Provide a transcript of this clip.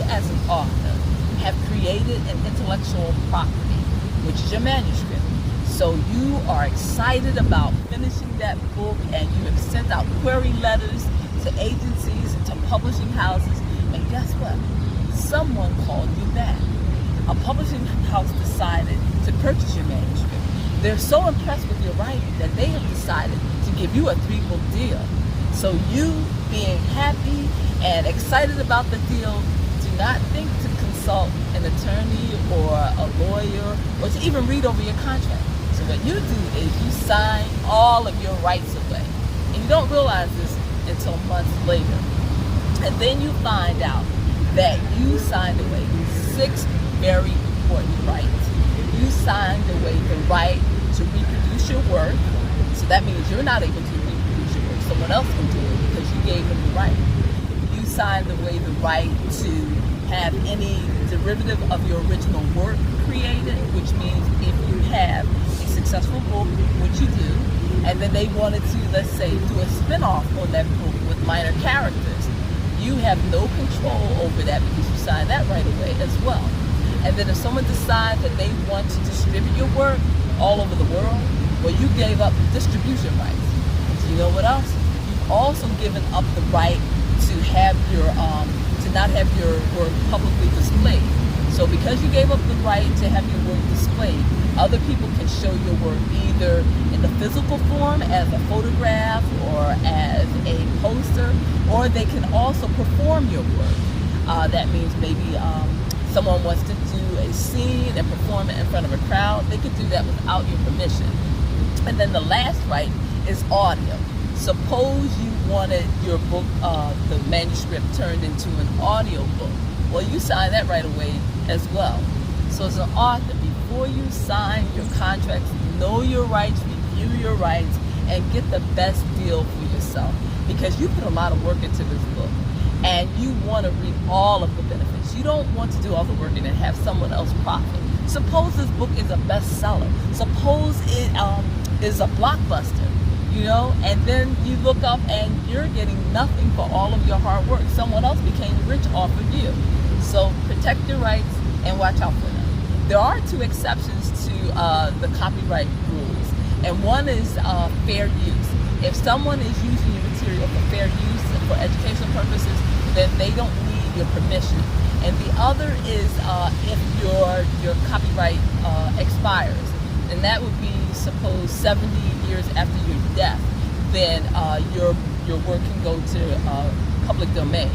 as an author have created an intellectual property, which is your manuscript. So you are excited about finishing that book, and you have sent out query letters to agencies and to publishing houses, and guess what? Someone called you back. A publishing house decided to purchase your manuscript. They're so impressed with your writing that they have decided to give you a 3-book deal. So you, being happy and excited about the deal, do not think to consult an attorney or a lawyer or to even read over your contract. So what you do is you sign all of your rights away. And you don't realize this until months later. And then you find out that you signed away 6 very important rights. You signed away the right to reproduce your work. So that means you're not able to reproduce your work. Someone else can do it because you gave them the right. You signed away the right to have any derivative of your original work created, which means if you have a successful book, which you do, and then they wanted to, let's say, do a spin-off on that book with minor characters, you have no control over that because you signed that right away as well. And then if someone decides that they want to distribute your work all over the world, well, you gave up distribution rights. So you know what else? You've also given up the right to have your to not have your work publicly displayed. So because you gave up the right to have your work displayed, other people can show your work either in the physical form as a photograph or as a poster, or they can also perform your work. That means maybe someone wants to do a scene and perform it in front of a crowd. They could do that without your permission. And then the last right is audio. Suppose you wanted your book, the manuscript, turned into an audio book. Well, you sign that right away as well. So as an author, before you sign your contracts, know your rights, review your rights, and get the best deal for yourself. Because you put a lot of work into this book, and you want to reap all of the benefits. You don't want to do all the work and then have someone else profit. Suppose this book is a bestseller. Suppose it is a blockbuster. And then you look up and you're getting nothing for all of your hard work. Someone else became rich off of you. So protect your rights and watch out for them. There are 2 exceptions to the copyright rules, and one is fair use. If someone is using your material for fair use and for educational purposes, then they don't need your permission. And the other is if your copyright expires, and that would be, suppose, 70 years after your death, then your work can go to public domain.